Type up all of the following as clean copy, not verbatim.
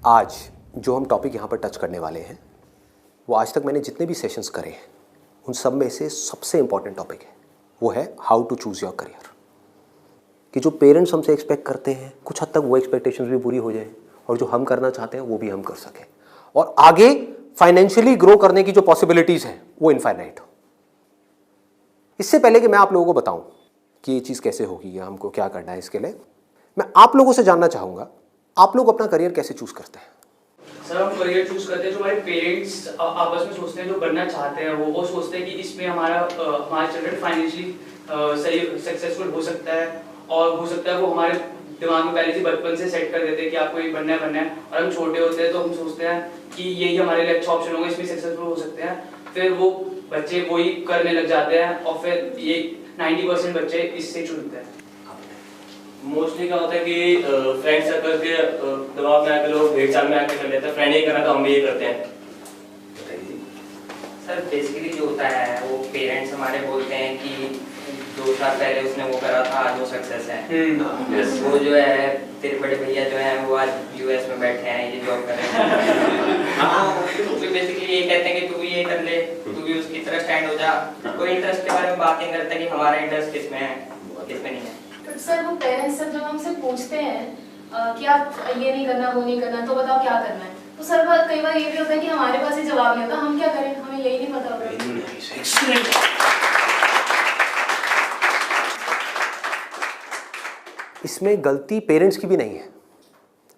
आज जो हम टॉपिक यहाँ पर टच करने वाले हैं वो आज तक मैंने जितने भी सेशंस करे हैं उन सब में से सबसे इम्पॉर्टेंट टॉपिक है, वो है how to choose your career. कि जो पेरेंट्स हमसे एक्सपेक्ट करते हैं कुछ हद तक वो एक्सपेक्टेशंस भी पूरी हो जाए और जो हम करना चाहते हैं वो भी हम कर सकें और आगे फाइनेंशियली ग्रो करने की जो पॉसिबिलिटीज़ हैं वो इनफाइनाइट हो। इससे पहले कि मैं आप लोगों को बताऊं कि ये चीज़ कैसे होगी या हमको क्या करना है, इसके लिए मैं आप लोगों से जानना चाहूँगा आप लोग अपना करियर कैसे चूज़ करते हैं? सर हम करियर चूज करते हैं जो हमारे पेरेंट्स आपस में सोचते हैं, जो बनना चाहते हैं वो सोचते हैं कि इसमें हमारा चिल्ड्रन फाइनेंशियली सही सक्सेसफुल हो सकता है और हो सकता है वो हमारे दिमाग में पहले से बचपन से सेट कर देते हैं कि आपको ये बनना है। और हम छोटे होते हैं तो हम सोचते हैं कि यही हमारे लिए अच्छा ऑप्शन होगा, इसमें सक्सेसफुल हो सकते हैं। फिर वो बच्चे वही करने लग जाते हैं और फिर ये 90% बच्चे इससे चुनते हैं। मोस्टली क्या होता है कि फ्रेंड सर्कल के दबाव में आकर लोग भेड़ चाल में आकर कर लेते हैं, फ्रेंड ये करना तो हम भी ये करते हैं। सर बेसिकली जो होता है वो पेरेंट्स हमारे बोलते हैं कि 2 साल पहले उसने वो करा था, आज वो सक्सेस है। वो जो है तेरे बड़े भैया जो है वो आज यूएस में बैठे हैं, ये जॉब कर रहे हैं। तो बेसिकली ये कहते हैं कि तू भी ये कर ले, तू भी उसकी तरह स्टैंड हो जा। कोई इंटरेस्ट के बारे में बात नहीं करता कि हमारा इंटरेस्ट किसमें है किसमें नहीं है। सर वो पेरेंट्स जब हमसे पूछते हैं कि आप ये नहीं करना वो नहीं करना तो बताओ क्या करना है, तो सर कई बार ये भी होता है कि हमारे पास ये जवाब नहीं होता, हम क्या करें, हमें यही नहीं पता होता। इसमें गलती पेरेंट्स की भी नहीं है।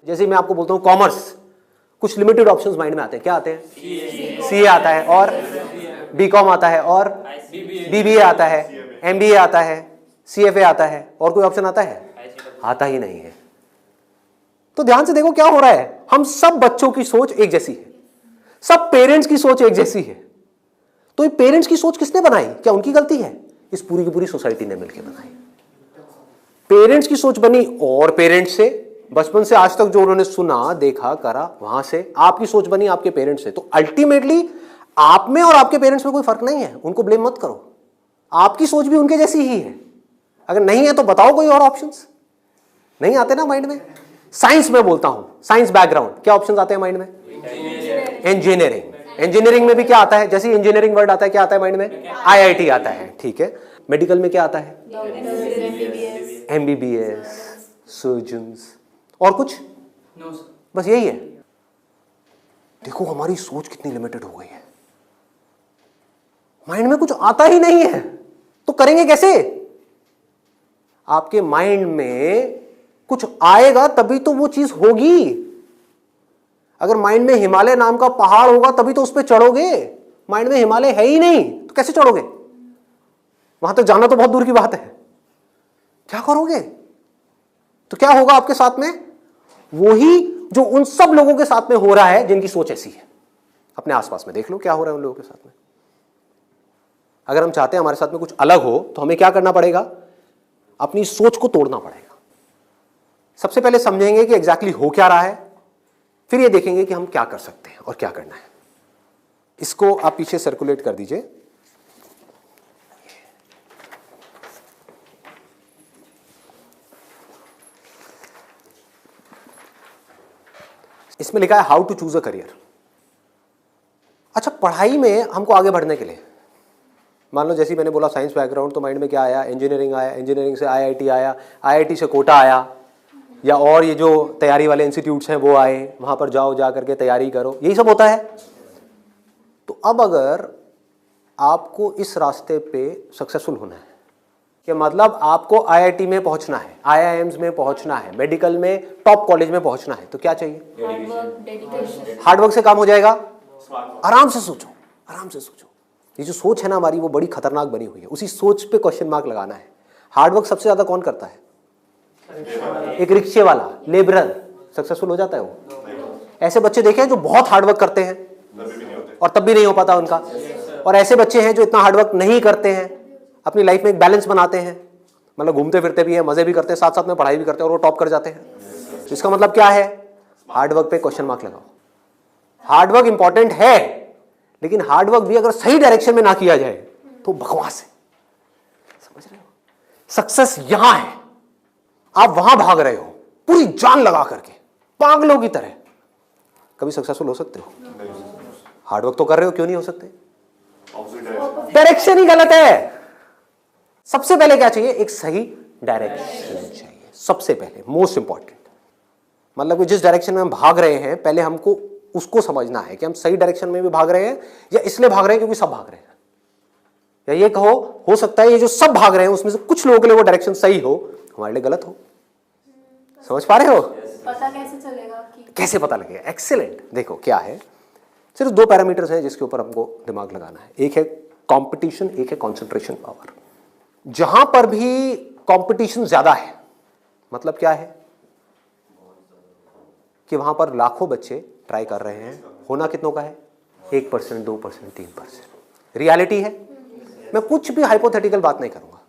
जैसे मैं आपको बोलता हूँ कॉमर्स, कुछ लिमिटेड ऑप्शंस माइंड में आते हैं। क्या आते हैं? सीए आता है और बीकॉम आता है और बीबीए आता है, एमबीए आता है, सीएफए आता है, और कोई ऑप्शन आता है? आता ही नहीं है। तो ध्यान से देखो क्या हो रहा है। हम सब बच्चों की सोच एक जैसी है, सब पेरेंट्स की सोच एक जैसी है। तो ये पेरेंट्स की सोच किसने बनाई? क्या उनकी गलती है? इस पूरी की पूरी सोसाइटी ने मिलकर बनाई। पेरेंट्स की सोच बनी और पेरेंट्स से बचपन से आज तक जो उन्होंने सुना देखा करा वहां से आपकी सोच बनी आपके पेरेंट्स से। तो अल्टीमेटली आप में और आपके पेरेंट्स में कोई फर्क नहीं है, उनको ब्लेम मत करो। आपकी सोच भी उनके जैसी ही है। अगर नहीं है तो बताओ कोई और ऑप्शंस। नहीं आते ना माइंड में? साइंस में बोलता हूं, साइंस बैकग्राउंड, क्या ऑप्शंस आते हैं माइंड में? इंजीनियरिंग। इंजीनियरिंग में भी क्या आता है? जैसे इंजीनियरिंग वर्ड आता है क्या आता है माइंड में? आईआईटी आता है। ठीक है। मेडिकल में क्या आता है? एमबीबीएस, सर्जन्स, और कुछ? No sir. बस यही है। देखो हमारी सोच कितनी लिमिटेड हो गई है। माइंड में कुछ आता ही नहीं है तो करेंगे कैसे? आपके माइंड में कुछ आएगा तभी तो वो चीज होगी। अगर माइंड में हिमालय नाम का पहाड़ होगा तभी तो उस पर चढ़ोगे। माइंड में हिमालय है ही नहीं तो कैसे चढ़ोगे? वहां तक जाना तो बहुत दूर की बात है। क्या करोगे? तो क्या होगा आपके साथ में? वही जो उन सब लोगों के साथ में हो रहा है जिनकी सोच ऐसी है। अपने आसपास में देख लो क्या हो रहा है उन लोगों के साथ में। अगर हम चाहते हैं हमारे साथ में कुछ अलग हो तो हमें क्या करना पड़ेगा? अपनी सोच को तोड़ना पड़ेगा। सबसे पहले समझेंगे कि एग्जैक्टली हो क्या रहा है, फिर ये देखेंगे कि हम क्या कर सकते हैं और क्या करना है। इसको आप पीछे सर्कुलेट कर दीजिए। इसमें लिखा है how to choose a career. अच्छा, पढ़ाई में हमको आगे बढ़ने के लिए मान लो जैसे मैंने बोला साइंस बैकग्राउंड, तो माइंड में क्या आया? इंजीनियरिंग आया, इंजीनियरिंग से आईआईटी आया, आईआईटी से कोटा आया, या और ये जो तैयारी वाले इंस्टीट्यूट्स हैं वो आए, वहां पर जाओ, जा करके तैयारी करो, यही सब होता है। तो अब अगर आपको इस रास्ते पे सक्सेसफुल होना है कि मतलब आपको आईआईटी में पहुंचना है, आईआईएम्स में पहुंचना है, मेडिकल में टॉप कॉलेज में पहुंचना है, तो क्या चाहिए? हार्डवर्क से काम हो जाएगा। आराम से सोचो, आराम से सोचो। ये जो सोच है ना हमारी वो बड़ी खतरनाक बनी हुई है। उसी सोच पे क्वेश्चन मार्क लगाना है। हार्डवर्क सबसे ज्यादा कौन करता है? एक रिक्शे वाला, लेबरर सक्सेसफुल हो जाता है वो। ऐसे बच्चे देखे हैं जो बहुत हार्डवर्क करते हैं और तब भी नहीं हो पाता उनका, और ऐसे बच्चे हैं जो इतना हार्डवर्क नहीं करते हैं, अपनी लाइफ में एक बैलेंस बनाते हैं, मतलब घूमते फिरते भी हैं, मजे भी करते हैं, साथ साथ में पढ़ाई भी करते हैं और वो टॉप कर जाते हैं। तो इसका मतलब क्या है? हार्डवर्क पे क्वेश्चन मार्क लगाओ। हार्डवर्क इंपॉर्टेंट है, लेकिन हार्डवर्क भी अगर सही डायरेक्शन में ना किया जाए तो बकवास है। समझ रहे हो? सक्सेस यहां है, आप वहां भाग रहे हो पूरी जान लगा करके पागलों की तरह, कभी सक्सेसफुल हो सकते हो? हार्डवर्क तो कर रहे हो, क्यों नहीं हो सकते? डायरेक्शन ही गलत है। सबसे पहले क्या चाहिए? एक सही डायरेक्शन चाहिए, सबसे पहले, मोस्ट इंपॉर्टेंट। मतलब कि जिस डायरेक्शन में हम भाग रहे हैं, पहले हमको उसको समझना है कि हम सही डायरेक्शन में भी भाग रहे हैं या इसलिए भाग रहे हैं क्योंकि सब भाग रहे हैं। या ये कहो, हो सकता है ये जो सब भाग रहे हैं उसमें से कुछ लोगों के लिए वो डायरेक्शन सही हो, हमारे लिए गलत हो। समझ पा रहे हो? पता कैसे चलेगा कि कैसे पता लगेगा? एक्सीलेंट। देखो क्या है, सिर्फ दो पैरामीटर्स हैं जिसके ऊपर हमको दिमाग लगाना है। एक है कंपटीशन, एक है कंसंट्रेशन पावर। जहां पर भी कंपटीशन ज्यादा है, मतलब क्या है कि वहां पर लाखों बच्चे ट्राई कर रहे हैं, होना कितनों का है? 1%, 2%, 3%। रियलिटी है। मैं कुछ भी हाइपोथेटिकल बात नहीं करूंगा।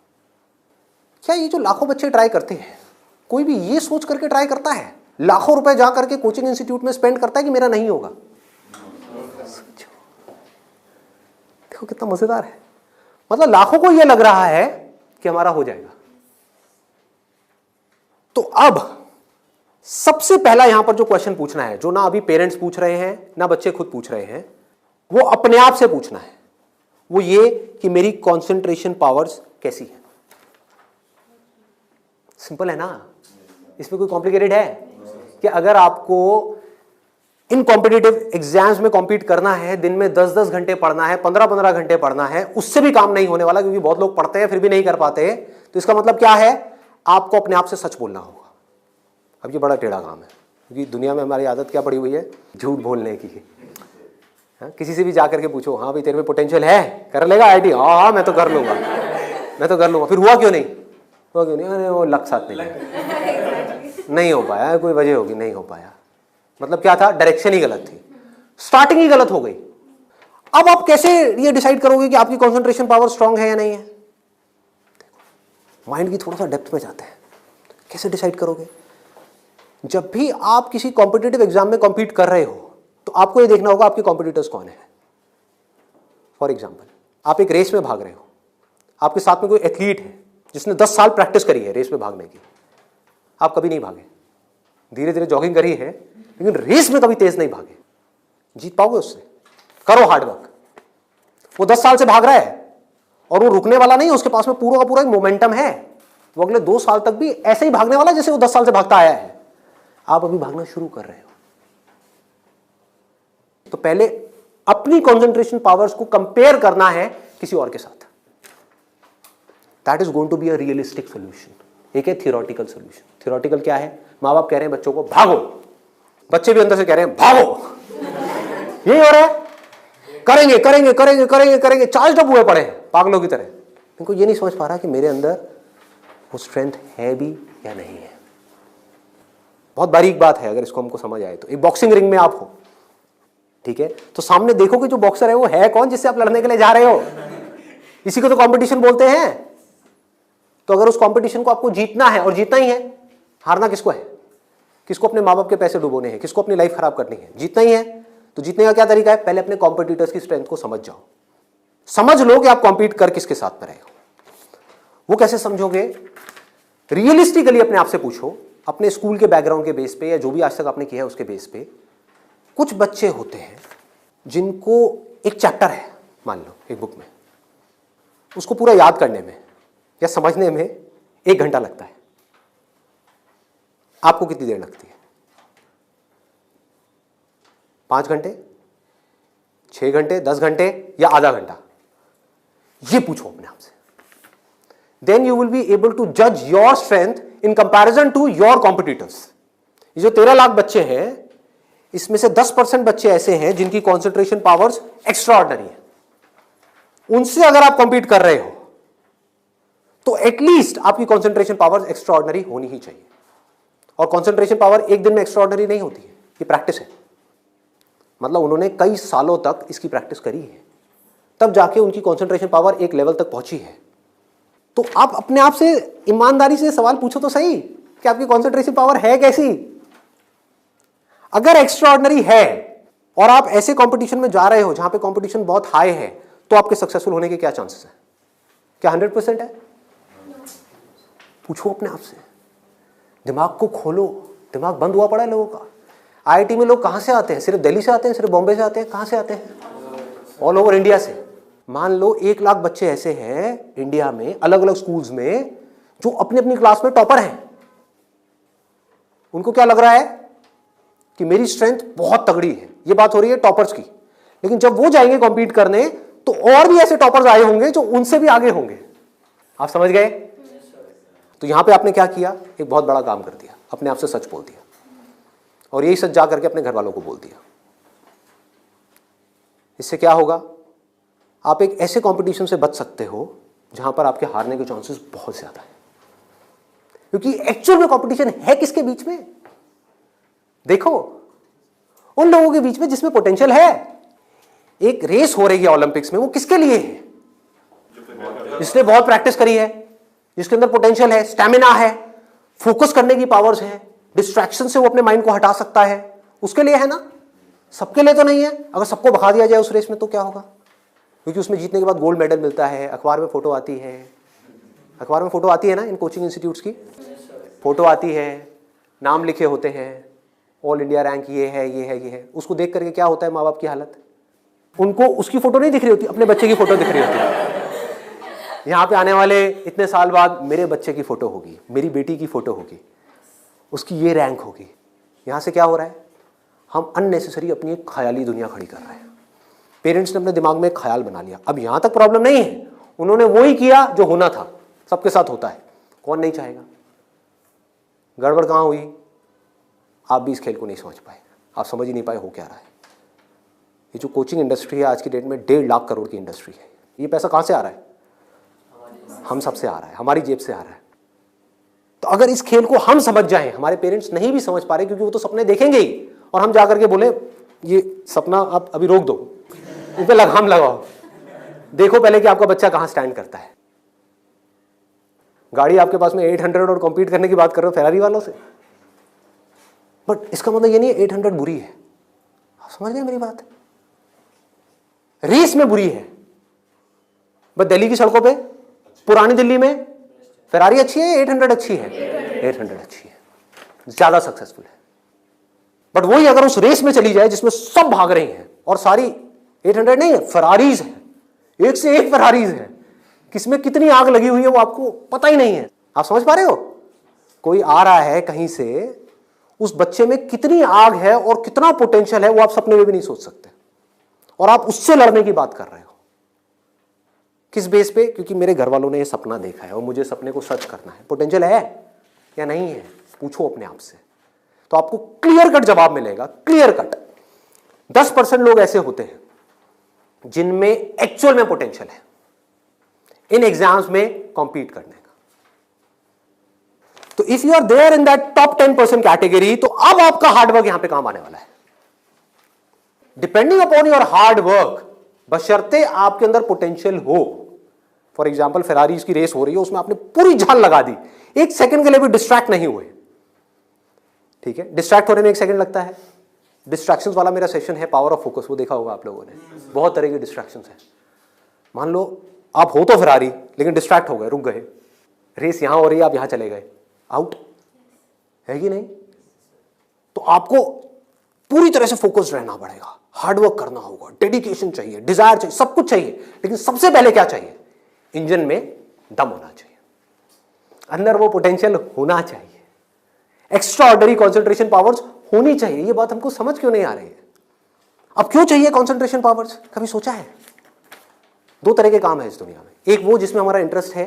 क्या ये जो लाखों बच्चे ट्राई करते हैं, कोई भी ये सोच करके ट्राई करता है, लाखों रुपए जा करके कोचिंग इंस्टीट्यूट में स्पेंड करता है कि मेरा नहीं होगा? देखो कितना मजेदार है। मतलब लाखों को यह लग रहा है कि हमारा हो जाएगा। तो अब सबसे पहला यहां पर जो क्वेश्चन पूछना है, जो ना अभी पेरेंट्स पूछ रहे हैं ना बच्चे खुद पूछ रहे हैं, वो अपने आप से पूछना है। वो ये कि मेरी कंसंट्रेशन पावर्स कैसी है। सिंपल है ना? इसमें कोई कॉम्प्लिकेटेड है? कि अगर आपको इन कॉम्पिटिटिव एग्जाम्स में कॉम्पीट करना है, दिन में 10-10 घंटे पढ़ना है, 15-15 घंटे पढ़ना है, उससे भी काम नहीं होने वाला, क्योंकि बहुत लोग पढ़ते हैं फिर भी नहीं कर पाते। तो इसका मतलब क्या है? आपको अपने आप से सच बोलना होगा। अब ये बड़ा टेढ़ा काम है, क्योंकि दुनिया में हमारी आदत क्या पड़ी हुई है? झूठ बोलने की। हाँ, किसी से भी जाकर के पूछो, हाँ भाई तेरे में पोटेंशियल है, कर लेगा आईटी? हाँ मैं तो कर लूंगा, मैं तो कर लूंगा। फिर हुआ क्यों नहीं? हुआ क्यों नहीं? अरे वो लक साथ नहीं हो पाया, कोई वजह होगी, नहीं हो पाया। मतलब क्या था? डायरेक्शन ही गलत थी, स्टार्टिंग ही गलत हो गई। अब आप कैसे ये डिसाइड करोगे कि आपकी कंसंट्रेशन पावर स्ट्रांग है या नहीं है? माइंड की थोड़ा सा डेप्थ में जाते हैं। कैसे डिसाइड करोगे? जब भी आप किसी कॉम्पिटिटिव एग्जाम में कॉम्पीट कर रहे हो, तो आपको ये देखना होगा आपके कॉम्पिटिटर्स कौन है। फॉर एग्जाम्पल, आप एक रेस में भाग रहे हो, आपके साथ में कोई एथलीट है जिसने 10 साल प्रैक्टिस करी है रेस में भागने की। आप कभी नहीं भागे, धीरे धीरे जॉगिंग करी है, लेकिन रेस में कभी तेज नहीं भागे। जीत पाओगे उससे? करो हार्डवर्क। वो 10 साल से भाग रहा है और वो रुकने वाला नहीं है, उसके पास में पूरा का पूरा एक मोमेंटम है। वो अगले 2 साल तक भी ऐसे ही भागने वाला जैसे वो 10 साल से भागता आया है। आप अभी भागना शुरू कर रहे हो। तो पहले अपनी कंसंट्रेशन पावर्स को कंपेयर करना है किसी और के साथ। That is going to be a realistic solution. एक है थियोरेटिकल सोल्यूशन। थियोरेटिकल क्या है? माँ बाप कह रहे हैं बच्चों को भागो, बच्चे भी अंदर से कह रहे हैं भागो। यही हो रहा है, करेंगे करेंगे करेंगे करेंगे करेंगे, चार्ज अप हुए पड़े पागलों की तरह। इनको ये नहीं समझ पा रहा कि मेरे अंदर वो स्ट्रेंथ है भी या नहीं है। बहुत बारीक बात है, अगर इसको हमको समझ आए तो। एक बॉक्सिंग रिंग में आप हो, ठीक है, तो सामने देखो कि जो बॉक्सर है वो है कौन जिससे आप लड़ने के लिए जा रहे हो। इसी को तो कंपटीशन बोलते हैं। तो अगर उस कंपटीशन को आपको जीतना है, और जीतना ही है, हारना किसको है? किसको अपने माँ बाप के पैसे डुबोने हैं? किसको अपनी लाइफ खराब करनी है? जीतना ही है। तो जीतने का क्या तरीका है? पहले अपने कॉम्पिटिटर्स की स्ट्रेंथ को समझ जाओ। समझ लो कि आप कॉम्पीट कर किसके साथ में रहे हो। वो कैसे समझोगे? रियलिस्टिकली अपने आप से पूछो, अपने स्कूल के बैकग्राउंड के बेस पे या जो भी आज तक आपने किया है उसके बेस पे। कुछ बच्चे होते हैं जिनको एक चैप्टर है, मान लो एक बुक में, उसको पूरा याद करने में या समझने में 1 घंटा लगता है। आपको कितनी देर लगती है? 5 घंटे, 6 घंटे, 10 घंटे या आधा घंटा? ये पूछो अपने आप से। Then you will be able to जज your strength in comparison to your competitors. ये जो 13 लाख बच्चे हैं, इसमें से 10% बच्चे ऐसे हैं जिनकी कॉन्सेंट्रेशन पावर्स एक्स्ट्रा ऑर्डिनरी है। उनसे अगर आप कॉम्पीट कर रहे हो तो एटलीस्ट आपकी कॉन्सेंट्रेशन पावर्स एक्स्ट्रा ऑर्डिनरी होनी ही चाहिए। और कॉन्सेंट्रेशन पावर एक दिन में एक्स्ट्रा ऑर्डिनरी नहीं होती है, ये प्रैक्टिस है। मतलब उन्होंने कई सालों तक इसकी प्रैक्टिस करी है, तब जाके उनकी कॉन्सेंट्रेशन पावर एक लेवल तक पहुंची है। तो आप अपने आप से ईमानदारी से सवाल पूछो तो सही कि आपकी कॉन्सेंट्रेशन पावर है कैसी। अगर एक्स्ट्रा ऑर्डिनरी है और आप ऐसे कंपटीशन में जा रहे हो जहां पे कंपटीशन बहुत हाई है, तो आपके सक्सेसफुल होने के क्या चांसेस हैं? क्या 100% है? पूछो अपने आप से, दिमाग को खोलो। दिमाग बंद हुआ पड़ा है लोगों का। आईआईटी में लोग कहाँ से आते हैं? सिर्फ दिल्ली से आते हैं, सिर्फ बॉम्बे से आते हैं? कहाँ से आते हैं? ऑल ओवर इंडिया से। मान लो 1 लाख बच्चे ऐसे हैं इंडिया में अलग अलग स्कूल्स में जो अपनी अपनी क्लास में टॉपर हैं। उनको क्या लग रहा है कि मेरी स्ट्रेंथ बहुत तगड़ी है, ये बात हो रही है टॉपर्स की। लेकिन जब वो जाएंगे कॉम्पीट करने तो और भी ऐसे टॉपर्स आए होंगे जो उनसे भी आगे होंगे। आप समझ गए? तो यहां पे आपने क्या किया? एक बहुत बड़ा काम कर दिया, अपने आप से सच बोल दिया और यही सच जा करके अपने घर वालों को बोल दिया। इससे क्या होगा? आप एक ऐसे कंपटीशन से बच सकते हो जहां पर आपके हारने के चांसेस बहुत ज्यादा है, क्योंकि एक्चुअल में कंपटीशन है किसके बीच में? देखो, उन लोगों के बीच में जिसमें पोटेंशियल है। एक रेस हो रही है ओलंपिक्स में, वो किसके लिए है? जिसने बहुत प्रैक्टिस करी है, जिसके अंदर पोटेंशियल है, स्टैमिना है, फोकस करने की पावर्स है, डिस्ट्रैक्शन से वो अपने माइंड को हटा सकता है, उसके लिए है ना। सबके लिए तो नहीं है। अगर सबको भगा दिया जाए उस रेस में तो क्या होगा? क्योंकि उसमें जीतने के बाद गोल्ड मेडल मिलता है, अखबार में फोटो आती है। अखबार में फोटो आती है ना, इन कोचिंग इंस्टीट्यूट्स की फोटो आती है, नाम लिखे होते हैं, ऑल इंडिया रैंक ये है, ये है, ये है। उसको देख करके क्या होता है माँ बाप की हालत? उनको उसकी फोटो नहीं दिख रही होती, अपने बच्चे की फोटो दिख रही होती है। यहाँ पे आने वाले इतने साल बाद मेरे बच्चे की फोटो होगी, मेरी बेटी की फोटो होगी, उसकी ये रैंक होगी। यहाँ से क्या हो रहा है? हम अननेसेसरी अपनी एक ख्याली दुनिया खड़ी कर रहे हैं। पेरेंट्स ने अपने दिमाग में एक ख्याल बना लिया। अब यहाँ तक प्रॉब्लम नहीं है, उन्होंने वही किया जो होना था, सबके साथ होता है, कौन नहीं चाहेगा? गड़बड़ कहाँ हुई? आप भी इस खेल को नहीं समझ पाए, आप समझ ही नहीं पाए हो क्या रहा है। ये जो कोचिंग इंडस्ट्री है आज की डेट में 1.5 लाख करोड़ की इंडस्ट्री है। ये पैसा कहाँ से आ रहा है? हम सबसे आ रहा है, हमारी जेब से आ रहा है। तो अगर इस खेल को हम समझ जाएं, हमारे पेरेंट्स नहीं भी समझ पा रहे क्योंकि वो तो सपने देखेंगे ही, और हम जाकर के बोले ये सपना आप अभी रोक दो, इस पे लगाम लगाओ, देखो पहले कि आपका बच्चा कहाँ स्टैंड करता है। गाड़ी आपके पास में 800 और कॉम्पीट करने की बात कर रहे हो फेरारी वालों से, बट इसका मतलब ये नहीं है 800 बुरी है। आप समझ गए मेरी बात? रेस में बुरी है, बट दिल्ली की सड़कों पे, पुरानी दिल्ली में फेरारी अच्छी है, 800 अच्छी है? 800 अच्छी है, ज्यादा सक्सेसफुल है। बट वही अगर उस रेस में चली जाए जिसमें सब भाग रही हैं और सारी 800 नहीं है, फेरारीज है, एक से एक फेरारीज है, किसमें कितनी आग लगी हुई है वो आपको पता ही नहीं है। आप समझ पा रहे हो? कोई आ रहा है कहीं से, उस बच्चे में कितनी आग है और कितना पोटेंशियल है वो आप सपने में भी नहीं सोच सकते, और आप उससे लड़ने की बात कर रहे हो। किस बेस पे? क्योंकि मेरे घर वालों ने ये सपना देखा है और मुझे सपने को सच करना है। पोटेंशियल है या नहीं है? पूछो अपने आप से, तो आपको क्लियर कट जवाब मिलेगा। क्लियर कट 10% लोग ऐसे होते हैं जिनमें एक्चुअल में पोटेंशियल है इन एग्जाम्स में कॉम्पीट करने का। तो if you are there in that top 10% category, तो अब आपका हार्डवर्क यहां पे काम आने वाला है। Depending upon your hard work, बशर्ते आपके अंदर पोटेंशियल हो। फॉर एग्जाम्पल फेरारीज की रेस हो रही है, उसमें आपने पूरी जान लगा दी, एक सेकंड के लिए भी डिस्ट्रैक्ट नहीं हुए। ठीक है, डिस्ट्रैक्ट होने में 1 सेकंड लगता है। डिस्ट्रैक्शंस वाला मेरा सेशन है पावर ऑफ फोकस, वो देखा होगा आप लोगों ने। बहुत तरह की डिस्ट्रैक्शंस हैं। मान लो आप हो तो फेरारी, लेकिन डिस्ट्रैक्ट हो गए, रुक गए, रेस यहां हो रही है, आप यहां चले गए, आउट है कि नहीं? तो आपको पूरी तरह से फोकस्ड रहना पड़ेगा, हार्डवर्क करना होगा, डेडिकेशन चाहिए, डिजायर चाहिए, सब कुछ चाहिए। लेकिन सबसे पहले क्या चाहिए? इंजन में दम होना चाहिए, अंदर वो पोटेंशियल होना चाहिए, एक्स्ट्रा ऑर्डिनरी कॉन्सेंट्रेशन पावर्स होनी चाहिए। ये बात हमको समझ क्यों नहीं आ रही है? अब क्यों चाहिए कॉन्सेंट्रेशन पावर्स? कभी सोचा है? 2 तरह के काम है इस दुनिया में, एक वो जिसमें हमारा इंटरेस्ट है,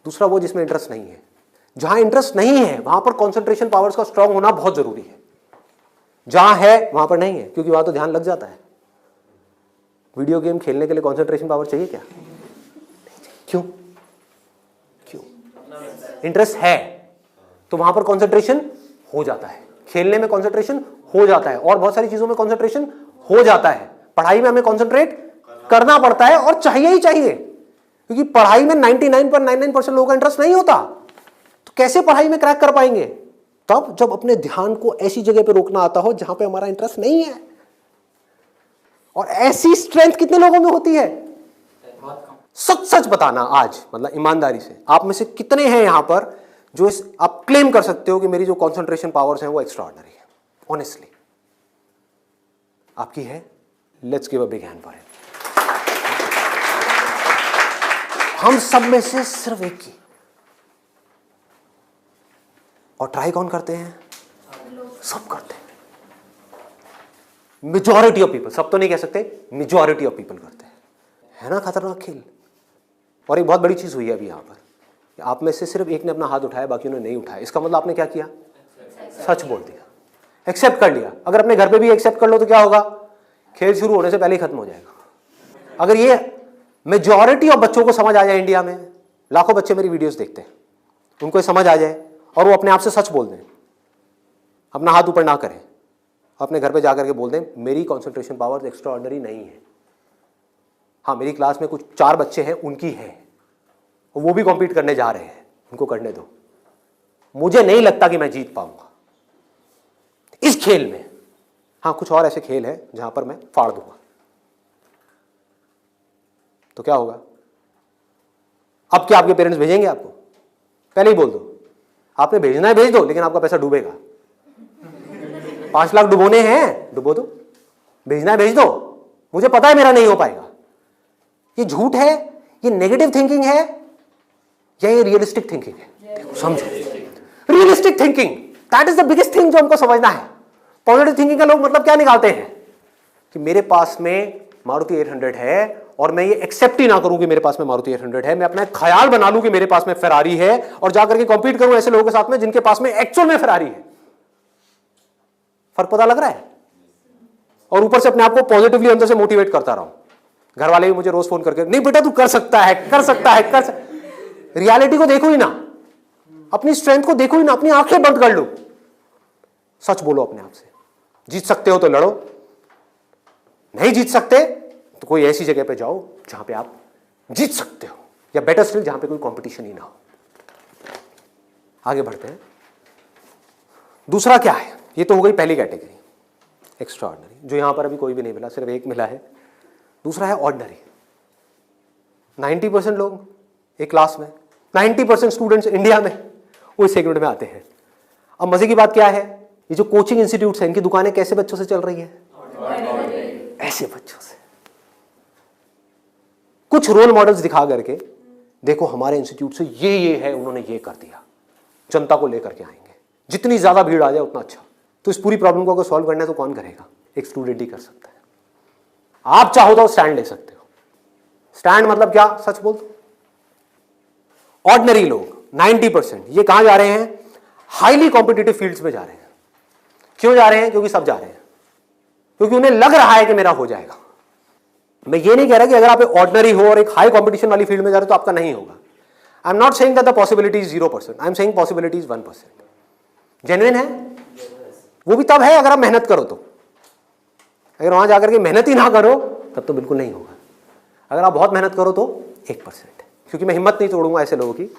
दूसरा वो जिसमें इंटरेस्ट नहीं है। जहां इंटरेस्ट नहीं है वहां पर कॉन्सेंट्रेशन पावर्स का स्ट्रांग होना बहुत जरूरी है, जहां है वहां पर नहीं है, क्योंकि वहां तो ध्यान लग जाता है। वीडियो गेम खेलने के लिए कॉन्सेंट्रेशन पावर चाहिए क्या? क्यों? क्यों? इंटरेस्ट है तो वहां पर कॉन्सेंट्रेशन हो जाता है, खेलने में कॉन्सेंट्रेशन हो जाता है, और बहुत सारी चीजों में कॉन्सेंट्रेशन हो जाता है। पढ़ाई में हमें कॉन्सेंट्रेट करना पड़ता है और चाहिए ही चाहिए, क्योंकि पढ़ाई में 99.99% लोगों का इंटरेस्ट नहीं होता। तो कैसे पढ़ाई में क्रैक कर पाएंगे? तब जब अपने ध्यान को ऐसी जगह पे रोकना आता हो जहां पे हमारा इंटरेस्ट नहीं है। और ऐसी स्ट्रेंथ कितने लोगों में होती है? सच सच बताना आज, मतलब ईमानदारी से, आप में से कितने हैं यहां पर जो आप क्लेम कर सकते हो कि मेरी जो कॉन्सेंट्रेशन पावर्स हैं वो एक्स्ट्रा ऑर्डिनरी है? ऑनेस्टली आपकी है, let's give a big hand for him. हम सब में से सिर्फ एक की, और ट्राई कौन करते हैं? सब करते हैं। मेजॉरिटी ऑफ पीपल, सब तो नहीं कह सकते, मेजॉरिटी ऑफ पीपल करते हैं। है ना खतरनाक खेल। और एक बहुत बड़ी चीज हुई है अभी यहां पर, आप में से सिर्फ एक ने अपना हाथ उठाया, बाकियों ने नहीं उठाया। इसका मतलब आपने क्या किया? सच बोल दिया, एक्सेप्ट कर लिया। अगर अपने घर पे भी एक्सेप्ट कर लो तो क्या होगा? खेल शुरू होने से पहले ही खत्म हो जाएगा। अगर ये मेजॉरिटी ऑफ बच्चों को समझ आ जाए, इंडिया में लाखों बच्चे मेरी वीडियोस देखते हैं, उनको ये समझ आ जाए और वो अपने आप से सच बोल दें, अपना हाथ ऊपर ना करें, अपने घर पे जाकर के बोल दें मेरी कंसंट्रेशन पावर एक्स्ट्रा ऑर्डिनरी नहीं है। हाँ, मेरी क्लास में कुछ 4 बच्चे हैं, उनकी है, वो भी कॉम्पीट करने जा रहे हैं, उनको करने दो। मुझे नहीं लगता कि मैं जीत पाऊंगा इस खेल में। हाँ, कुछ और ऐसे खेल हैं जहां पर मैं फाड़ दूंगा। तो क्या होगा? अब क्या आपके पेरेंट्स भेजेंगे आपको? पहले ही बोल दो, आपने भेजना है भेज दो, लेकिन आपका पैसा डूबेगा। 5 लाख डुबोने हैं, डुबो दो। भेजना है भेज दो, मुझे पता है मेरा नहीं हो पाएगा। ये झूठ है, ये नेगेटिव थिंकिंग है, या ये रियलिस्टिक थिंकिंग है? समझो, realistic thinking, that is the biggest thing जो हमको समझना है। पॉजिटिव थिंकिंग का लोग मतलब क्या निकालते हैं कि मेरे पास में मारुति 800 है और मैं ये एक्सेप्ट ही ना करूं कि मेरे पास में मारुति 800 है, मैं अपना एक ख्याल बना लूं कि मेरे पास में फेरारी है और जाकर के कॉम्पीट करूं ऐसे लोगों के साथ में जिनके पास में एक्चुअल में फेरारी है। फर्क पता लग रहा है? और ऊपर से अपने आप को पॉजिटिवली अंदर से मोटिवेट करता रहूं। घर वाले भी मुझे रोज फोन करके, नहीं बेटा तू कर सकता है, कर सकता है, कर सकता। रियलिटी को देखो ही ना, अपनी स्ट्रेंथ को देखो ही ना, अपनी आंखें बंद कर लो, सच बोलो अपने आप से। जीत सकते हो तो लड़ो, नहीं जीत सकते तो कोई ऐसी जगह पे जाओ जहां पे आप जीत सकते हो, या बेटर स्टिल जहां पे कोई कंपटीशन ही ना हो। आगे बढ़ते हैं। दूसरा क्या है? ये तो हो गई पहली कैटेगरी, एक्स्ट्रा ऑर्डिनरी, जो यहां पर अभी कोई भी नहीं मिला, सिर्फ एक मिला है। दूसरा है ऑर्डिनरी। 90% लोग एक क्लास में, 90% स्टूडेंट्स इंडिया में वो इस सेगमेंट में आते हैं। अब मजे की बात क्या है, ये जो कोचिंग इंस्टीट्यूट्स हैं, इनकी दुकानें कैसे बच्चों से चल रही है? ऐसे बच्चों से। कुछ रोल मॉडल्स दिखा करके, देखो हमारे इंस्टीट्यूट से ये है, उन्होंने ये कर दिया, जनता को लेकर के आएंगे, जितनी ज्यादा भीड़ आ जाए उतना अच्छा। तो इस पूरी प्रॉब्लम को अगर सॉल्व करना है तो कौन करेगा? एक स्टूडेंट ही कर सकता है। आप चाहो तो स्टैंड ले सकते हो। स्टैंड मतलब क्या? सच बोल दो। ऑर्डिनरी लोग 90% ये कहां जा रहे हैं? हाईली कॉम्पिटिटिव फील्ड्स में जा रहे हैं। क्यों जा रहे हैं? क्योंकि सब जा रहे हैं, क्योंकि उन्हें लग रहा है कि मेरा हो जाएगा। मैं ये नहीं कह रहा कि अगर आप ऑर्डिनरी हो और एक हाई कॉम्पिटिशन वाली फील्ड में जा रहे हो तो आपका नहीं होगा। I am not saying that the possibility is 0%, I am saying possibility is 1%। Genuine है वो भी तब है अगर आप मेहनत करो तो। अगर वहां जाकर के मेहनत ही ना करो तब तो बिल्कुल नहीं होगा। अगर आप बहुत मेहनत करो तो 1%। क्योंकि मैं हिम्मत नहीं तोड़ूंगा ऐसे लोगों की।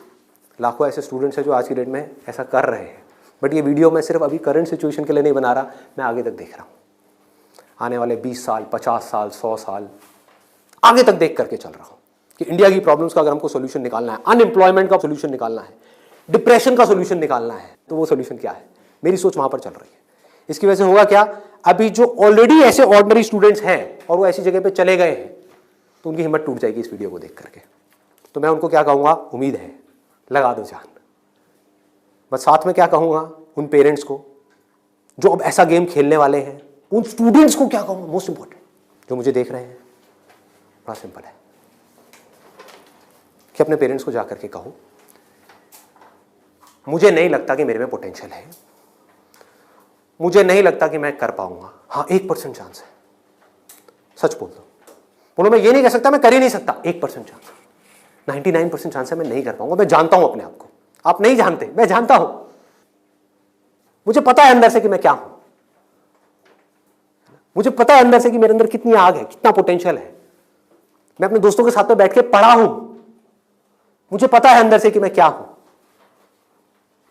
लाखों ऐसे स्टूडेंट्स हैं जो आज की डेट में ऐसा कर रहे हैं। बट ये वीडियो मैं सिर्फ अभी करंट सिचुएशन के लिए नहीं बना रहा, मैं आगे तक देख रहा हूँ। आने वाले 20 साल, 50 साल, 100 साल आगे तक देख करके चल रहा हूँ कि इंडिया की प्रॉब्लम्स का अगर हमको सोल्यूशन निकालना है, अनएम्प्लॉयमेंट का सोल्यूशन निकालना है, डिप्रेशन का सोल्यूशन निकालना है, तो वो सोल्यूशन क्या है? मेरी सोच वहां पर चल रही है। इसकी वजह से होगा क्या? अभी जो ऑलरेडी ऐसे ऑर्डिनरी स्टूडेंट्स हैं और वो ऐसी जगह पे चले गए हैं, तो उनकी हिम्मत टूट जाएगी इस वीडियो को देख करके। तो मैं उनको क्या कहूँगा? उम्मीद है, लगा दो जान। बस साथ में क्या कहूँगा उन पेरेंट्स को जो अब ऐसा गेम खेलने वाले हैं, उन स्टूडेंट्स को क्या कहूँगा? मोस्ट इंपॉर्टेंट जो मुझे देख रहे हैं, बड़ा सिंपल है कि अपने पेरेंट्स को जाकर के कहो मुझे नहीं लगता कि मेरे में पोटेंशियल है, मुझे नहीं लगता कि मैं कर पाऊंगा। हाँ, 1% चांस है। सच बोल दो, बोलो मैं ये नहीं कह सकता मैं कर ही नहीं सकता, 1% चांस, 99% चांस है मैं नहीं कर पाऊंगा। मैं जानता हूं अपने आप को, आप नहीं जानते, मैं जानता हूं। मुझे पता है अंदर से कि मैं क्या हूं, मुझे पता है अंदर से कि मेरे अंदर कितनी आग है, कितना पोटेंशियल है। मैं अपने दोस्तों के साथ में बैठ के पढ़ा हूं, मुझे पता है अंदर से कि मैं क्या हूं।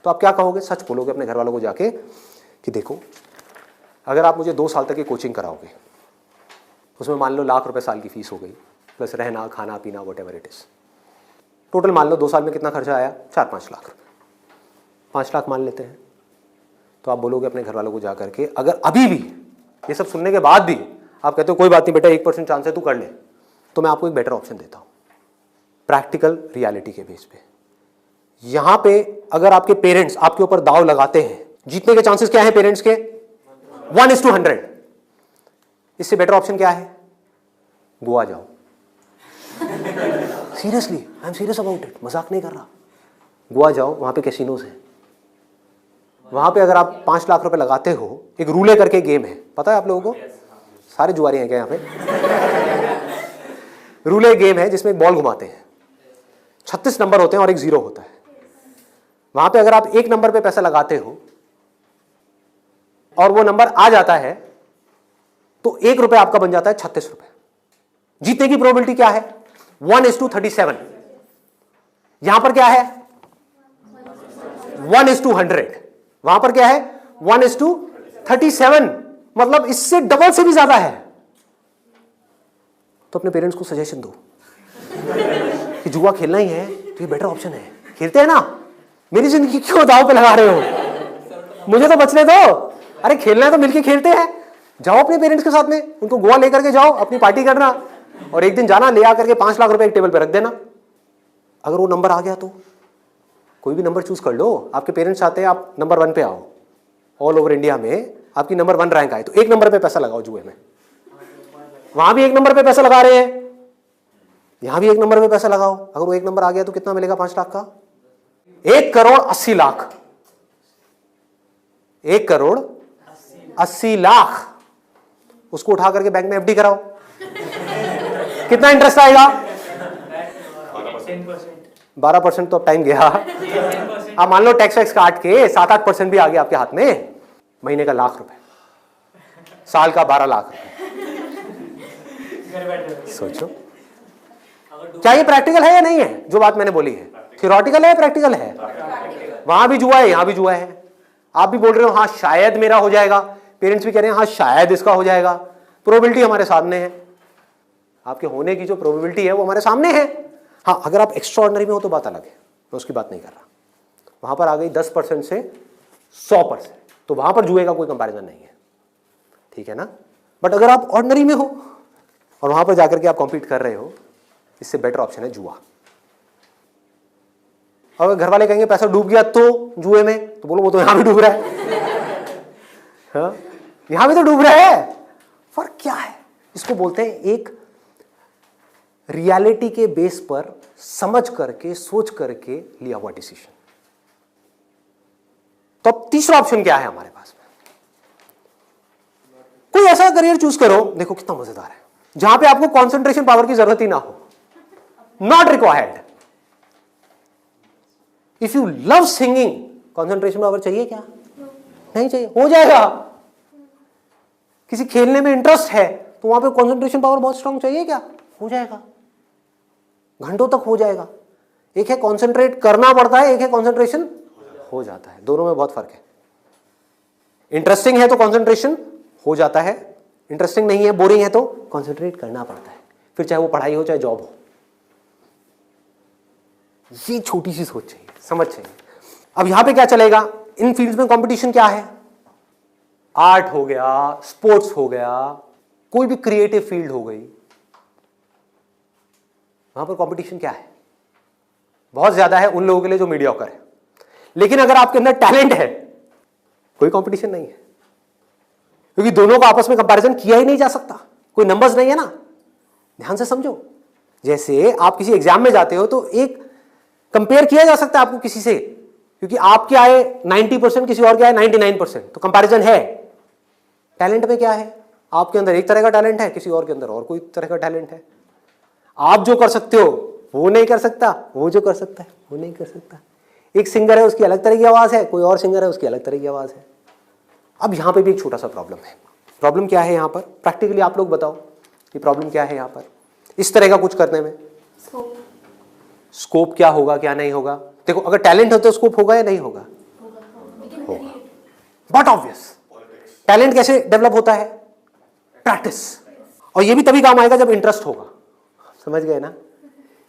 तो आप क्या कहोगे? सच बोलोगे अपने घर वालों को जाके कि देखो अगर आप मुझे 2 साल तक की कोचिंग कराओगे, उसमें मान लो लाख रुपए साल की फीस हो गई, प्लस रहना खाना पीना व्हाटएवर इट इज, टोटल मान लो 2 साल में कितना खर्चा आया? 4-5 लाख रुपए। 5 लाख मान लेते हैं। तो आप बोलोगे अपने घर वालों को जाकर के, अगर अभी भी ये सब सुनने के बाद भी आप कहते हो कोई बात नहीं बेटा 1% चांस है, तू कर ले, तो मैं आपको एक बेटर ऑप्शन देता हूं प्रैक्टिकल रियलिटी के बेस पे। यहां पे अगर आपके पेरेंट्स आपके ऊपर दाव लगाते हैं, जीतने के चांसेस क्या है पेरेंट्स के? 1:100। इससे बेटर ऑप्शन क्या है? गोवा जाओ। Seriously, I am serious about it, मजाक नहीं कर रहा। गोवा जाओ, वहां पे कैसीनोज हैं, वहां पे अगर आप 5 लाख रुपए लगाते हो, एक रूले करके गेम है, पता है आप लोगों को? सारे जुआरी हैं क्या यहाँ पे? रूले गेम है जिसमें एक बॉल घुमाते हैं, 36 नंबर होते हैं और एक 0 होता है। वहां पे अगर आप 1 नंबर पे पैसा लगाते हो और वो नंबर आ जाता है तो 1 रुपए आपका बन जाता है 36 रुपए। जीतने की प्रोबेबिलिटी क्या है? 1:37। यहां पर क्या है? 1:100। वहां पर क्या है? 1:37, मतलब इससे डबल से भी ज्यादा है। तो अपने पेरेंट्स को सजेशन दो कि जुआ खेलना ही है तो ये बेटर ऑप्शन है, खेलते हैं ना, मेरी जिंदगी क्यों दांव पे लगा रहे हो, मुझे तो बचने दो। अरे खेलना है तो मिलके खेलते हैं, जाओ अपने पेरेंट्स के साथ में, उनको गोवा लेकर के जाओ, अपनी पार्टी करना, और एक दिन जाना ले आकर के 5 लाख रुपए एक टेबल पे रख देना। अगर वो नंबर आ गया तो कोई भी नंबर चूज कर लो, आपके पेरेंट्स चाहते हैं आप नंबर 1 पे आओ, ऑल ओवर इंडिया में आपकी नंबर 1 रैंक आए, तो 1 नंबर पे पैसा लगाओ जुए में। वहां भी 1 नंबर पे पैसा लगा रहे हैं, यहां भी 1 नंबर पे पैसा लगाओ। अगर वो 1 नंबर आ गया तो कितना मिलेगा 5 लाख का? 1,80,00,000। 1,80,00,000 उसको उठा करके बैंक में एफडी कराओ, कितना इंटरेस्ट आएगा? 12%। तो अब टाइम गया। आप मान लो टैक्स वैक्स काट के 7-8% भी आ गया आपके हाथ में, महीने का 1,00,000 रुपए, साल का 12 लाख रुपए। सोचो क्या ये प्रैक्टिकल है या नहीं है? जो बात मैंने बोली है थियोरेटिकल है, प्रैक्टिकल है? वहां भी जुआ है, यहां भी जुआ है। आप भी बोल रहे हो हाँ शायद मेरा हो जाएगा, पेरेंट्स भी कह रहे हैं हाँ शायद इसका हो जाएगा। प्रोबेबिलिटी हमारे सामने है, आपके होने की जो प्रोबेबिलिटी है वो हमारे सामने है। हाँ अगर आप एक्स्ट्राऑर्डिनरी में हो तो बात अलग है, मैं उसकी बात नहीं कर रहा। वहां पर आ गई 10% से 100%, तो वहां पर जुए का कोई कंपैरिजन नहीं है, ठीक है ना। बट अगर आप ऑर्डिनरी में हो और वहां पर जाकर के आप कॉम्पीट कर रहे हो, इससे बेटर ऑप्शन है जुआ। अगर घर वाले कहेंगे पैसा डूब गया तो जुए में, तो बोलो वो तो यहां भी डूब रहा है। हाँ? यहां भी तो डूब रहा है। फर्क क्या है? इसको बोलते हैं एक रियलिटी के बेस पर समझ करके सोच करके लिया हुआ डिसीजन। तो अब तीसरा ऑप्शन क्या है हमारे पास में? कोई ऐसा करियर चूज करो, देखो कितना मजेदार है, जहां पे आपको कंसंट्रेशन पावर की जरूरत ही ना हो, not required. If you love singing, concentration power चाहिए क्या? नहीं चाहिए, हो जाएगा। किसी खेलने में इंटरेस्ट है तो वहां पे कंसंट्रेशन पावर बहुत स्ट्रांग चाहिए क्या? हो जाएगा, घंटों तक हो जाएगा। एक है कंसंट्रेट करना पड़ता है, एक है कंसंट्रेशन हो जाता है, दोनों में बहुत फर्क है। इंटरेस्टिंग है तो कंसंट्रेशन हो जाता है, इंटरेस्टिंग नहीं है, बोरिंग है तो कंसंट्रेट करना पड़ता है, फिर चाहे वो पढ़ाई हो चाहे जॉब हो। ये छोटी सी सोच चाहिए, समझ चाहिए। अब यहां पे क्या चलेगा, इन फील्ड्स में कंपटीशन क्या है? आर्ट हो गया, स्पोर्ट्स हो गया, कोई भी क्रिएटिव फील्ड हो गई, वहां पर कंपटीशन क्या है? बहुत ज्यादा है उन लोगों के लिए जो मीडियोकर है। लेकिन अगर आपके अंदर टैलेंट है, कोई कंपटीशन नहीं है, क्योंकि दोनों को आपस में कंपैरिजन किया ही नहीं जा सकता, कोई नंबर्स नहीं है ना। ध्यान से समझो, जैसे आप किसी एग्जाम में जाते हो तो एक कंपेयर किया जा सकता है आपको किसी से, क्योंकि आपके आए 90%, किसी और के आए 99%, तो कंपैरिजन है। टैलेंट में क्या है? आपके अंदर एक तरह का टैलेंट है, किसी और के अंदर और कोई तरह का टैलेंट है। आप जो कर सकते हो वो नहीं कर सकता, वो जो कर सकता है वो नहीं कर सकता। एक सिंगर है उसकी अलग तरह की आवाज है, कोई और सिंगर है उसकी अलग तरह की आवाज है। अब यहां पे भी एक छोटा सा प्रॉब्लम है। प्रॉब्लम क्या है यहां पर? प्रैक्टिकली आप लोग बताओ कि प्रॉब्लम क्या है यहां पर इस तरह का कुछ करने में? स्कोप क्या होगा, क्या नहीं होगा? देखो अगर टैलेंट हो तो स्कोप होगा या नहीं होगा? होगा। बट ऑब्वियस, टैलेंट कैसे डेवलप होता है? प्रैक्टिस। और ये भी तभी काम आएगा जब इंटरेस्ट होगा। समझ गए ना?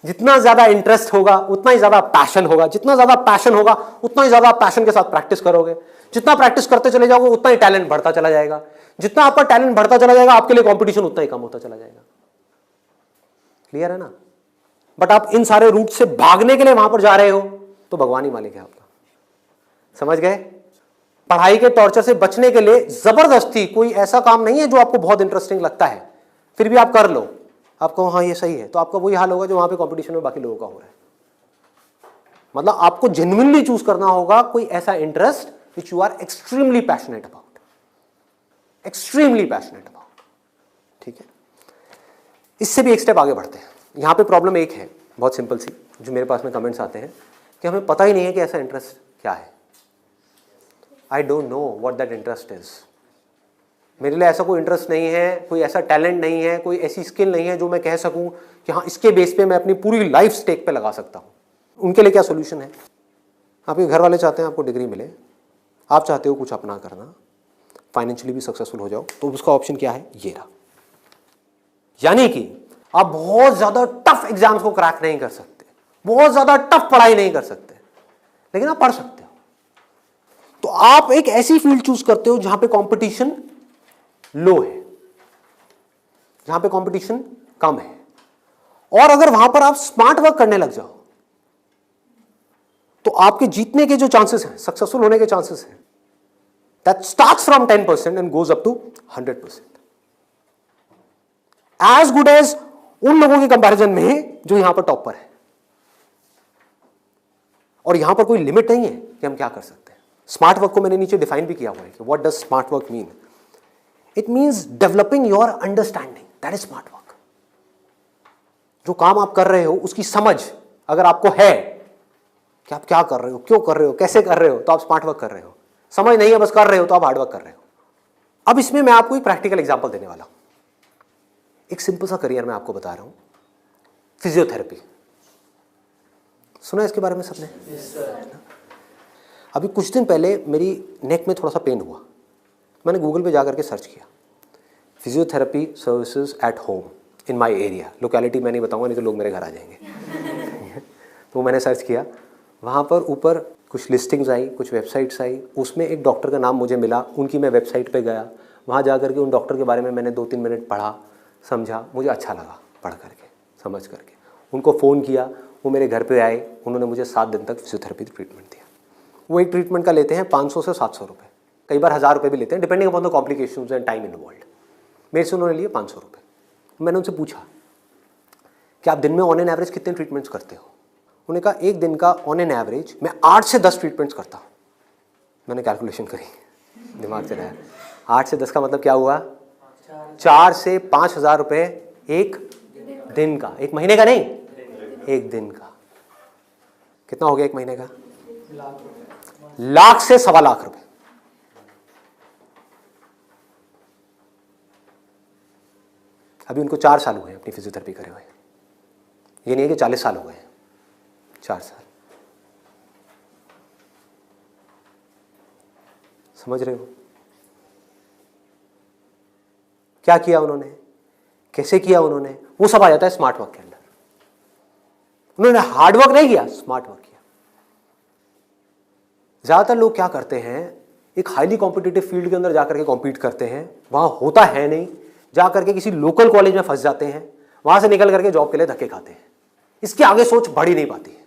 जितना ज्यादा इंटरेस्ट होगा उतना ही ज्यादा पैशन होगा, जितना ज्यादा पैशन होगा उतना ही ज्यादा पैशन के साथ प्रैक्टिस करोगे, जितना प्रैक्टिस करते चले जाओगे उतना ही टैलेंट बढ़ता चला जाएगा, जितना आपका टैलेंट बढ़ता चला जाएगा आपके लिए कंपटीशन उतना ही कम होता चला जाएगा। क्लियर है ना? बट आप इन सारे रूट से भागने के लिए वहां पर जा रहे हो तो भगवान ही मालिक है आपका। समझ गए? पढ़ाई के टॉर्चर से बचने के लिए जबरदस्ती कोई ऐसा काम नहीं है जो आपको बहुत इंटरेस्टिंग लगता है फिर भी आप कर लो, आपको हाँ ये सही है, तो आपका वही हाल होगा जो वहां पे कंपटीशन में बाकी लोगों का हो रहा है। मतलब आपको जेन्युइनली चूज करना होगा कोई ऐसा interest which you are extremely passionate about, extremely passionate about. ठीक है, इससे भी एक स्टेप आगे बढ़ते हैं। यहां पे प्रॉब्लम एक है बहुत सिंपल सी, जो मेरे पास में कमेंट्स आते हैं कि हमें पता ही नहीं है कि ऐसा इंटरेस्ट क्या है। I don't know what that interest is. मेरे लिए ऐसा कोई इंटरेस्ट नहीं है, कोई ऐसा टैलेंट नहीं है, कोई ऐसी स्किल नहीं है जो मैं कह सकूं कि हाँ इसके बेस पे मैं अपनी पूरी लाइफ स्टेक पे लगा सकता हूं। उनके लिए क्या सोल्यूशन है? आपके घर वाले चाहते हैं आपको डिग्री मिले, आप चाहते हो कुछ अपना करना, फाइनेंशियली भी सक्सेसफुल हो जाओ, तो उसका ऑप्शन क्या है? ये रहा। यानी कि आप बहुत ज्यादा टफ एग्जाम्स को क्रैक नहीं कर सकते, बहुत ज्यादा टफ पढ़ाई नहीं कर सकते, लेकिन आप पढ़ सकते हो। तो आप एक ऐसी फील्ड चूज करते हो जहां पे कंपटीशन लो है, जहां पे कंपटीशन कम है, और अगर वहां पर आप स्मार्ट वर्क करने लग जाओ तो आपके जीतने के जो चांसेस हैं, सक्सेसफुल होने के चांसेस हैं, that starts from 10% and goes up to 100%, as good as उन लोगों के कंपैरिजन में जो यहां पर टॉप पर है। और यहां पर कोई लिमिट नहीं है कि हम क्या कर सकते हैं। स्मार्ट वर्क को मैंने नीचे डिफाइन भी किया हुआ है कि what does smart work mean. It means developing your understanding, that is smart work. जो काम आप कर रहे हो उसकी समझ अगर आपको है कि आप क्या कर रहे हो, क्यों कर रहे हो, कैसे कर रहे हो, तो आप स्मार्ट वर्क कर रहे हो। समझ नहीं है बस कर रहे हो तो आप हार्ड वर्क कर रहे हो। अब इसमें मैं आपको एक प्रैक्टिकल एग्जांपल देने वाला हूं। एक सिंपल सा करियर मैं आपको बता रहा हूं, फिजियोथेरेपी। सुना इसके बारे में सबने? अभी कुछ दिन पहले मेरी नेक में थोड़ा सा पेन हुआ, मैंने गूगल पे जाकर के सर्च किया physiotherapy services at home in my area. Locality मैं नहीं बताऊंगा नहीं तो लोग मेरे घर आ जाएंगे। तो मैंने सर्च किया, वहाँ पर ऊपर कुछ लिस्टिंग्स आई, कुछ वेबसाइट्स आई, उसमें एक डॉक्टर का नाम मुझे मिला, उनकी मैं वेबसाइट पे गया, वहाँ जा करके उन डॉक्टर के बारे में मैंने 2-3 मिनट पढ़ा, समझा, मुझे अच्छा लगा पढ़ करके, समझ करके। उनको फ़ोन किया, वो मेरे घर पे आए, उन्होंने मुझे 7 दिन तक फिजियोथेरेपी ट्रीटमेंट दिया। वो एक ट्रीटमेंट का लेते हैं 500 से 700 रुपये, कई बार 1000 रुपये भी लेते हैं, depending upon the complications and time involved. मेरे से उन्होंने लिए 500 रुपये। मैंने उनसे पूछा कि आप दिन में ऑन एन एवरेज कितने ट्रीटमेंट्स करते हो? उन्होंने कहा एक दिन का ऑन एन एवरेज मैं 8 से 10 ट्रीटमेंट्स करता हूँ। मैंने कैलकुलेशन करी, दिमाग से लाया, 8 से 10 का मतलब क्या हुआ? 4 से 5,000 रुपये एक दिन का, एक महीने का नहीं, एक दिन का। कितना हो गया एक महीने का? लाख से 1.25 लाख रुपए। अभी उनको 4 साल हुए अपनी फिजियोथेरेपी करे हुए, ये नहीं है कि 40 साल हो गए, 4 साल। समझ रहे हो क्या किया उन्होंने, कैसे किया उन्होंने? वो सब आ जाता है स्मार्ट वर्क के अंदर। उन्होंने हार्ड वर्क नहीं किया, स्मार्ट वर्क किया। ज्यादातर लोग क्या करते हैं, एक हाईली कॉम्पिटिटिव फील्ड के अंदर जाकर के कॉम्पीट करते हैं, वहां होता है नहीं, जाकर के किसी लोकल कॉलेज में फंस जाते हैं, वहां से निकल करके जॉब के लिए धक्के खाते हैं। इसके आगे सोच बढ़ ही नहीं पाती है।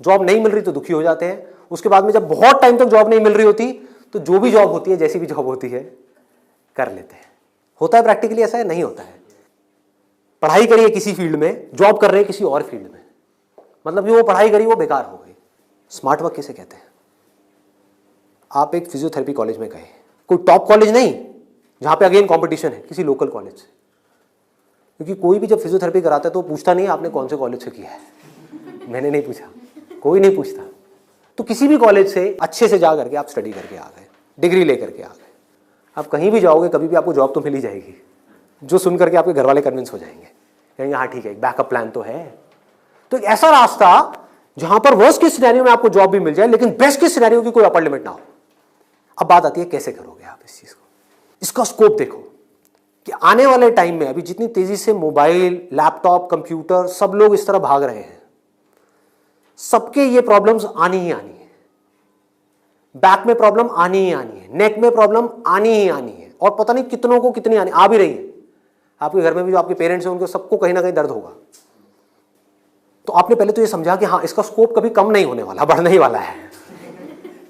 जॉब नहीं मिल रही तो दुखी हो जाते हैं, उसके बाद में जब बहुत टाइम तक जॉब नहीं मिल रही होती तो जो भी जॉब होती है, जैसी भी जॉब होती है, कर लेते हैं। होता है प्रैक्टिकली ऐसा है? नहीं होता है। पढ़ाई करिए किसी फील्ड में, जॉब कर रहे हैं किसी और फील्ड में, मतलब जो वो पढ़ाई करी वो बेकार हो गई। स्मार्ट वर्क किसे कहते हैं? आप एक फिजियोथेरेपी कॉलेज में गए, कोई टॉप कॉलेज नहीं जहां पे अगेन कंपटीशन है, किसी लोकल कॉलेज से, क्योंकि कोई भी जब फिजियोथेरेपी कराता है तो पूछता नहीं आपने कौन से कॉलेज से किया है। मैंने नहीं पूछा, कोई नहीं पूछता। तो किसी भी कॉलेज से अच्छे से जा करके आप स्टडी करके आ गए, डिग्री लेकर के आ गए, आप कहीं भी जाओगे कभी भी आपको जॉब तो मिल ही जाएगी, जो सुन करके आपके घर वाले कन्विंस हो जाएंगे, कहेंगे हाँ ठीक है एक बैकअप प्लान तो है। तो एक ऐसा रास्ता जहां पर वर्स्ट केस सिनेरियो में आपको जॉब भी मिल जाए लेकिन बेस्ट केस सिनेरियो की कोई अपर लिमिट ना हो। अब बात आती है कैसे करोगे आप इस चीज को। इसका स्कोप देखो कि कि आने वाले टाइम में अभी जितनी तेजी से मोबाइल, लैपटॉप, कंप्यूटर, सब लोग इस तरह भाग रहे हैं, सबके ये प्रॉब्लम्स आनी ही आनी है। बैक में प्रॉब्लम आनी ही आनी है, नेक में प्रॉब्लम आनी ही आनी है, और पता नहीं कितनों को कितनी आ भी रही है। आपके घर में भी जो आपके पेरेंट्स हैं उनको सबको कहीं ना कहीं दर्द होगा। तो आपने पहले तो ये समझा कि हाँ, इसका स्कोप कभी कम नहीं होने वाला, बढ़ने ही वाला है।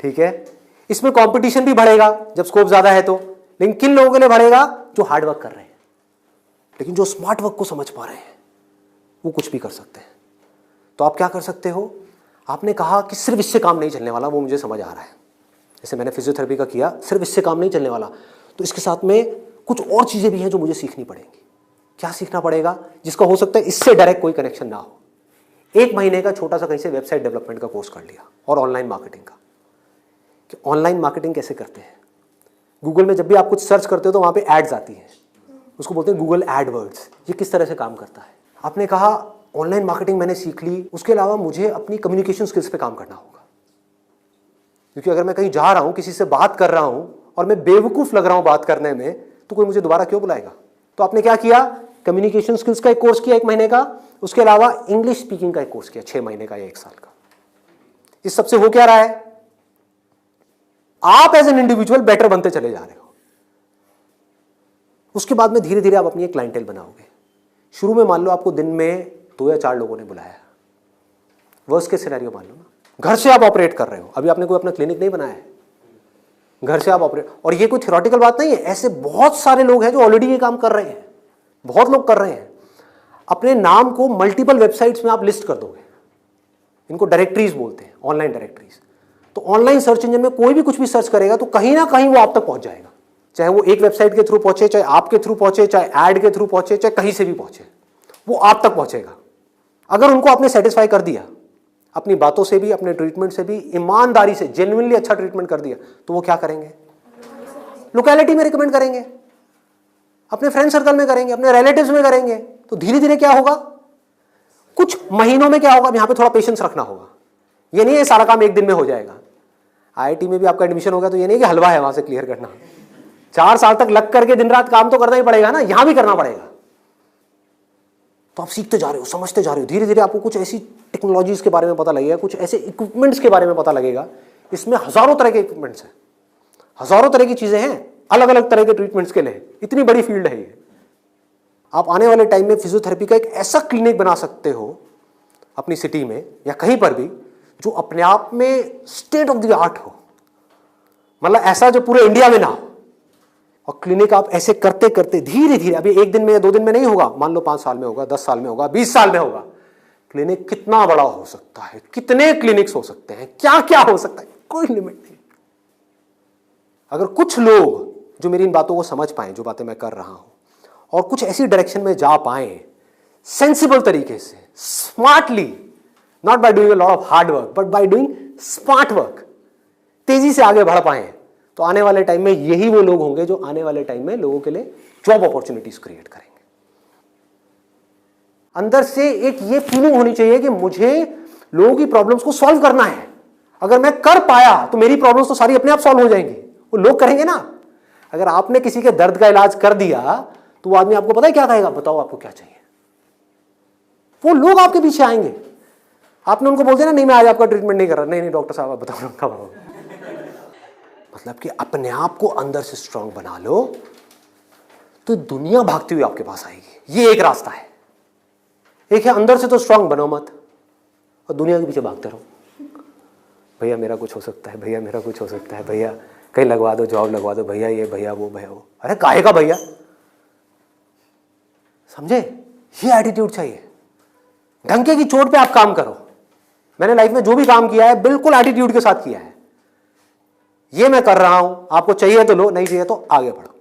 ठीक है, इसमें कंपटीशन भी बढ़ेगा जब स्कोप ज्यादा है तो, लेकिन किन लोगों के लिए बढ़ेगा? जो हार्ड वर्क कर रहे हैं, लेकिन जो स्मार्ट वर्क को समझ पा रहे हैं वो कुछ भी कर सकते हैं। तो आप क्या कर सकते हो? आपने कहा कि सिर्फ इससे काम नहीं चलने वाला, वो मुझे समझ आ रहा है। जैसे मैंने फिजियोथेरेपी का किया, सिर्फ इससे काम नहीं चलने वाला, तो इसके साथ में कुछ और चीजें भी हैं जो मुझे सीखनी पड़ेंगी। क्या सीखना पड़ेगा? जिसका हो सकता है इससे डायरेक्ट कोई कनेक्शन ना हो। 1 महीने का छोटा सा कहीं से वेबसाइट डेवलपमेंट का कोर्स कर लिया, और ऑनलाइन मार्केटिंग का, कि ऑनलाइन मार्केटिंग कैसे करते हैं। गूगल में जब भी आप कुछ सर्च करते हो तो वहां पे एड्स आती हैं, उसको बोलते हैं गूगल एडवर्ड्स। ये किस तरह से काम करता है? आपने कहा ऑनलाइन मार्केटिंग मैंने सीख ली, उसके अलावा मुझे अपनी कम्युनिकेशन स्किल्स पे काम करना होगा, क्योंकि अगर मैं कहीं जा रहा हूं, किसी से बात कर रहा हूं और मैं बेवकूफ लग रहा हूं बात करने में, तो कोई मुझे दोबारा क्यों बुलाएगा? तो आपने क्या किया? कम्युनिकेशन स्किल्स का एक कोर्स किया 1 महीने का, उसके अलावा इंग्लिश स्पीकिंग का एक कोर्स किया 6 महीने का या 1 साल का। इस सबसे हो क्या रहा है? आप एज एन इंडिविजुअल बेटर बनते चले जा रहे हो। उसके बाद में धीरे धीरे आप अपनी एक क्लाइंटेल बनाओगे। शुरू में मान लो आपको दिन में 2 या 4 लोगों ने बुलाया, वर्स्ट केस सिनेरियो मान लो ना, घर से आप ऑपरेट कर रहे हो, अभी आपने कोई अपना क्लिनिक नहीं बनाया है, घर से आप ऑपरेट, और ये कोई थ्योरेटिकल बात नहीं है, ऐसे बहुत सारे लोग हैं जो ऑलरेडी ये काम कर रहे हैं, बहुत लोग कर रहे हैं। अपने नाम को मल्टीपल वेबसाइट्स में आप लिस्ट कर दोगे, इनको डायरेक्टरीज बोलते हैं, ऑनलाइन डायरेक्टरीज। तो ऑनलाइन सर्च इंजन में कोई भी कुछ भी सर्च करेगा तो कहीं ना कहीं वो आप तक पहुंच जाएगा, चाहे वो एक वेबसाइट के थ्रू पहुंचे, चाहे आपके थ्रू पहुंचे, चाहे एड के थ्रू पहुंचे, चाहे कहीं से भी पहुंचे, वो आप तक पहुंचेगा। अगर उनको आपने सेटिस्फाई कर दिया, अपनी बातों से भी, अपने ट्रीटमेंट से भी, ईमानदारी से, जेन्युइनली अच्छा ट्रीटमेंट कर दिया, तो वो क्या करेंगे? लोकेलिटी में रिकमेंड करेंगे, अपने फ्रेंड सर्कल में करेंगे, अपने रिलेटिव्स में करेंगे। तो धीरे धीरे क्या होगा? कुछ महीनों में क्या होगा? यहां पे थोड़ा पेशेंस रखना होगा। ये नहीं है सारा काम 1 दिन में हो जाएगा। आईआईटी में भी आपका एडमिशन होगा तो ये नहीं कि हलवा है वहां से क्लियर करना, 4 साल तक लग करके दिन रात काम तो करना ही पड़ेगा ना, यहां भी करना पड़ेगा। तो आप सीखते जा रहे हो, समझते जा रहे हो, धीरे धीरे आपको कुछ ऐसी टेक्नोलॉजीज के बारे में पता लगेगा, कुछ ऐसे इक्विपमेंट्स के बारे में पता लगेगा। इसमें हजारों तरह के इक्विपमेंट्स हैं, हजारों तरह की चीजें हैं, अलग अलग तरह के ट्रीटमेंट्स के लिए। इतनी बड़ी फील्ड है ये। आप आने वाले टाइम में फिजियोथेरेपी का एक ऐसा क्लिनिक बना सकते हो अपनी सिटी में या कहीं पर भी, जो अपने आप में स्टेट ऑफ द आर्ट हो, मतलब ऐसा जो पूरे इंडिया में ना हो। और क्लिनिक आप ऐसे करते करते धीरे धीरे, अभी 1 दिन में या 2 दिन में नहीं होगा, मान लो 5 साल में होगा, 10 साल में होगा, 20 साल में होगा। क्लिनिक कितना बड़ा हो सकता है, कितने क्लिनिक्स हो सकते हैं, क्या क्या हो सकता है, कोई लिमिट नहीं। अगर कुछ लोग जो मेरी इन बातों को समझ पाए, जो बातें मैं कर रहा हूं, और कुछ ऐसी डायरेक्शन में जा पाए सेंसिबल तरीके से, smartly, not by doing a lot of hard work but by doing smart work, तेजी से आगे बढ़ पाए, तो आने वाले टाइम में यही वो लोग होंगे जो आने वाले टाइम में लोगों के लिए जॉब अपॉर्चुनिटीज क्रिएट करेंगे। अंदर से एक ये फीलिंग होनी चाहिए कि मुझे लोगों की प्रॉब्लम्स को सॉल्व करना है। अगर मैं कर पाया तो मेरी प्रॉब्लम्स तो सारी अपने आप सॉल्व हो जाएंगी, वो लोग करेंगे ना। अगर आपने किसी के दर्द का इलाज कर दिया तो वो आदमी आपको पता है क्या कहेगा? बताओ आपको क्या चाहिए। वो लोग आपके पीछे आएंगे। आपने उनको बोल दिया ना, नहीं मैं आज आपका ट्रीटमेंट नहीं कर रहा, नहीं नहीं डॉक्टर साहब आप बताओ कब आओ। मतलब कि अपने आप को अंदर से स्ट्रांग बना लो तो दुनिया भागती हुई आपके पास आएगी। ये एक रास्ता है। एक है अंदर से तो स्ट्रांग बनो मत और दुनिया के पीछे भागते रहो। भैया मेरा कुछ हो सकता है, भैया मेरा कुछ हो सकता है, भैया कहीं लगवा दो, जॉब लगवा दो, भैया ये भैया वो भैया वो। अरे काहे का भैया, समझे? ये एटीट्यूड चाहिए। डंके की चोट पे आप काम करो। मैंने लाइफ में जो भी काम किया है बिल्कुल एटीट्यूड के साथ किया है। ये मैं कर रहा हूं, आपको चाहिए तो लो, नहीं चाहिए तो आगे बढ़ो।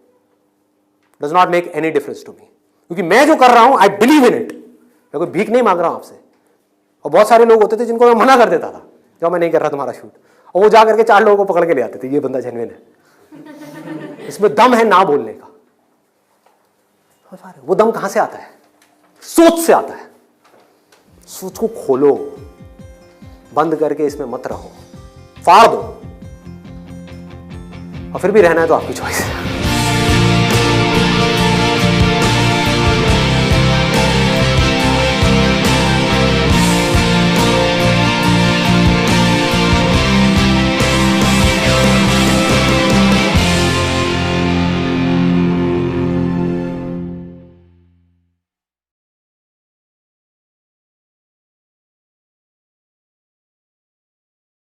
Does not make any difference to me, क्योंकि मैं जो कर रहा हूं आई बिलीव इन इट। मैं कोई भीख नहीं मांग रहा हूं आपसे। और बहुत सारे लोग होते थे जिनको मैं मना कर देता था, जो मैं नहीं कर रहा तुम्हारा शूट, और वो जा करके 4 लोगों को पकड़ के ले आते थे, ये बंदा जेन्युइन है, इसमें दम है ना बोलने का। वो दम कहां से आता है? सोच से आता है। सोच को खोलो, बंद करके इसमें मत रहो, फाड़ दो। और फिर भी रहना है तो आपकी चॉइस है।